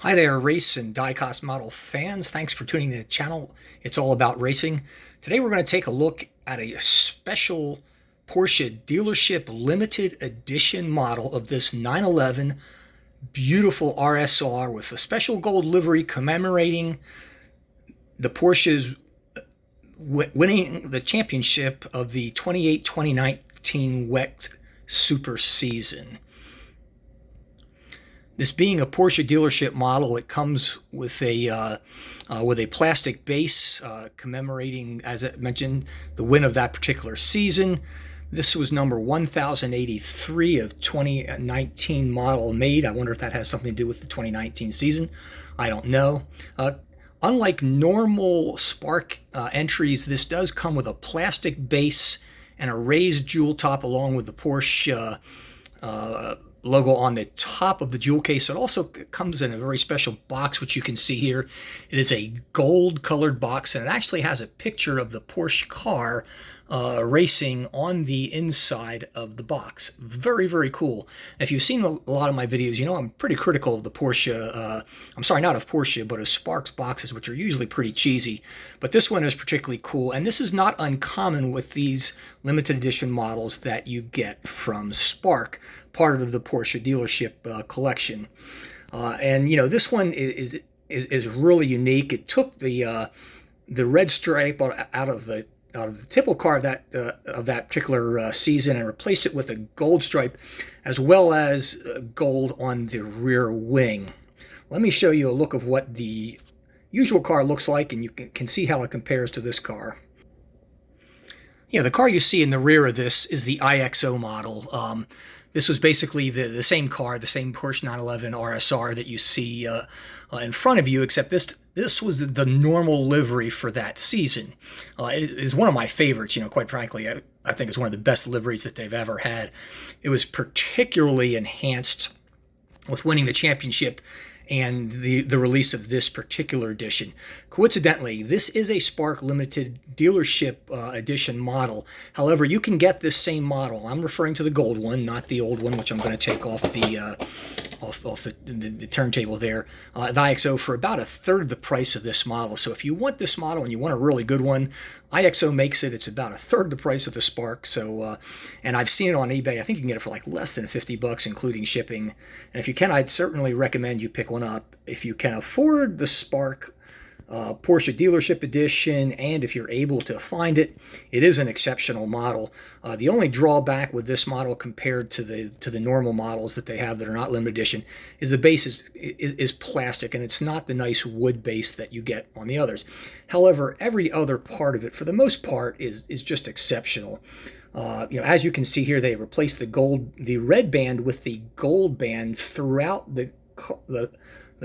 Hi there, race and diecast model fans. Thanks for tuning in to the channel. It's all about racing. Today we're going to take a look at a special Porsche dealership limited edition model of this 911 beautiful RSR with a special gold livery commemorating the Porsche's winning the championship of the 2019 WEC Super season. This being a Porsche dealership model, it comes with a plastic base commemorating, as I mentioned, the win of that particular season. This was number 1083 of 2019 model made. I wonder if that has something to do with the 2019 season. I don't know. Unlike normal Spark entries, this does come with a plastic base and a raised jewel top along with the Porsche logo on the top of the jewel case. It also comes in a very special box, which you can see here. It is a gold colored box, and it actually has a picture of the Porsche car racing on the inside of the box. Very, very cool. If you've seen a lot of my videos, you know I'm pretty critical of the Porsche, I'm sorry, not of Porsche, but of Sparks boxes, which are usually pretty cheesy. But this one is particularly cool, and this is not uncommon with these limited edition models that you get from Spark, part of the Porsche dealership collection. And you know, this one is really unique. It took the red stripe out of the typical car of that particular season and replaced it with a gold stripe, as well as gold on the rear wing. Let me show you a look of what the usual car looks like, and you can see how it compares to this car. You know, the car you see in the rear of this is the IXO model. This was basically the same car, the same Porsche 911 RSR that you see in front of you, except this was the normal livery for that season. It is one of my favorites, you know, quite frankly. I think it's one of the best liveries that they've ever had. It was particularly enhanced with winning the championship and the release of this particular edition. Coincidentally, this is a Spark limited dealership edition model. However, you can get this same model. I'm referring to the gold one, not the old one, which I'm going to take off the turntable there. The IXO for about a third the price of this model. So if you want this model and you want a really good one, IXO makes it. It's about a third the price of the Spark. So, and I've seen it on eBay. I think you can get it for like less than $50, including shipping. And if you can, I'd certainly recommend you pick one up. If you can afford the Spark Porsche dealership edition, and if you're able to find it, it is an exceptional model. The only drawback with this model compared to the normal models that they have that are not limited edition is the base is plastic, and it's not the nice wood base that you get on the others. However, every other part of it, for the most part, is just exceptional. You know, as you can see here, they replaced the red band with the gold band throughout the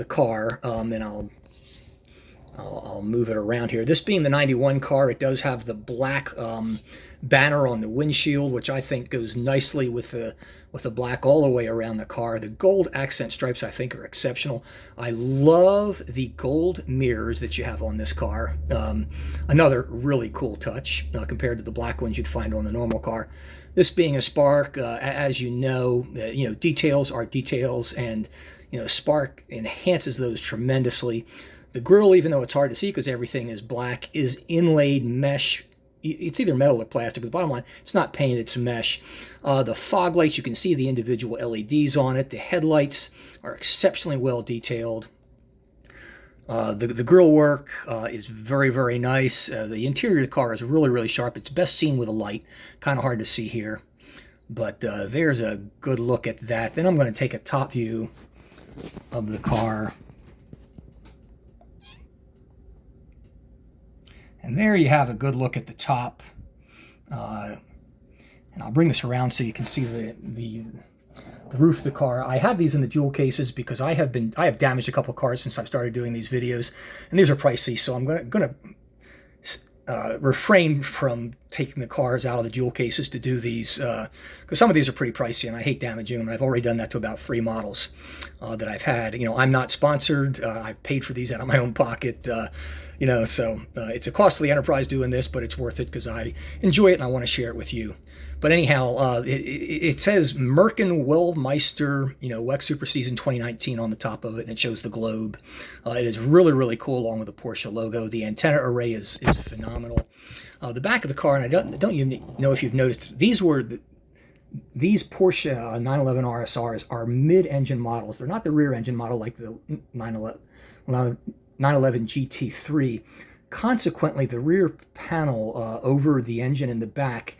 car, and I'll move it around here. This being the 91 car, it does have the black banner on the windshield, which I think goes nicely with the black all the way around the car. The gold accent stripes I think are exceptional. I love the gold mirrors that you have on this car. Another really cool touch compared to the black ones you'd find on the normal car. This being a Spark, as you know, details are details, and you know, Spark enhances those tremendously. The grille, even though it's hard to see because everything is black, is inlaid mesh. It's either metal or plastic, but the bottom line, it's not paint, it's mesh. The fog lights, you can see the individual LEDs on it. The headlights are exceptionally well detailed. The grille work is very, very nice. The interior of the car is really, really sharp. It's best seen with a light. Kind of hard to see here. But there's a good look at that. Then I'm going to take a top view of the car. And there you have a good look at the top. And I'll bring this around so you can see the roof of the car. I have these in the jewel cases because I have damaged a couple cars since I've started doing these videos, and these are pricey. So I'm gonna refrain from taking the cars out of the jewel cases to do these because some of these are pretty pricey, and I hate damaging them. And I've already done that to about 3 models that I've had. You know, I'm not sponsored. I paid for these out of my own pocket. You know, so it's a costly enterprise doing this, but it's worth it because I enjoy it and I want to share it with you. But anyhow, it says Merkin Willmeister, WEC Super Season 2019 on the top of it, and it shows the globe. It is really, really cool along with the Porsche logo. The antenna array is phenomenal. The back of the car, and I don't even know if you've noticed, these Porsche 911 RSRs are mid-engine models. They're not the rear engine model like the 911 GT3. Consequently, the rear panel over the engine in the back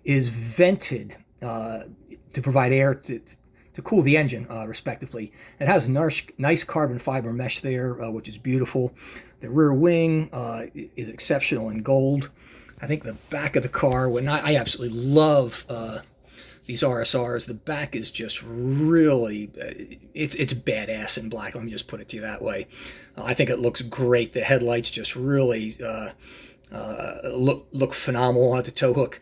is vented to provide air to cool the engine, respectively. It has nice carbon fiber mesh there, which is beautiful. The rear wing is exceptional in gold. I think the back of the car, I absolutely love these RSRs. The back is just really, it's badass in black. Let me just put it to you that way. I think it looks great. The headlights just really look phenomenal on the tow hook.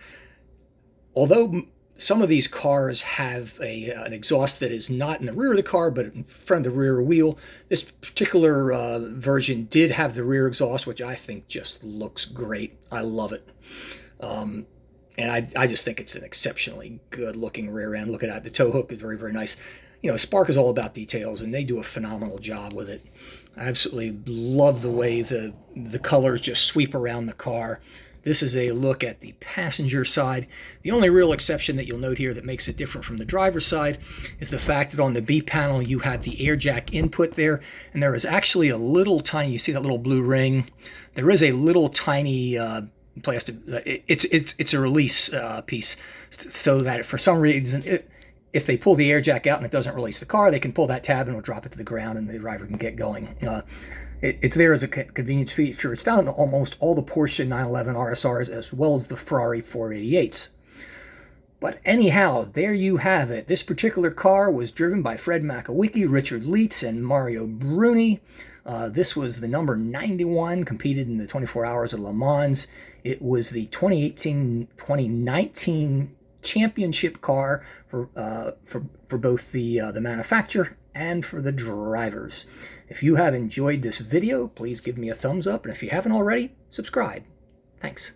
Although some of these cars have an exhaust that is not in the rear of the car, but in front of the rear wheel, this particular version did have the rear exhaust, which I think just looks great. I love it. And I just think it's an exceptionally good-looking rear end. Look at that. The tow hook is very, very nice. Spark is all about details, and they do a phenomenal job with it. I absolutely love the way the colors just sweep around the car. This is a look at the passenger side. The only real exception that you'll note here that makes it different from the driver's side is the fact that on the B panel you have the air jack input there, and there is actually a little tiny, you see that little blue ring? There is a little tiny plastic, it's a release piece, so that for some reason, if they pull the air jack out and it doesn't release the car, they can pull that tab and it'll drop it to the ground and the driver can get going. It's there as a convenience feature. It's found in almost all the Porsche 911 RSRs as well as the Ferrari 488s. But anyhow, there you have it. This particular car was driven by Fred Makowiecki, Richard Leitz, and Mario Bruni. This was the number 91, competed in the 24 Hours of Le Mans. It was the 2018-2019 championship car for both the manufacturer and for the drivers. If you have enjoyed this video, please give me a thumbs up, and if you haven't already, subscribe. Thanks.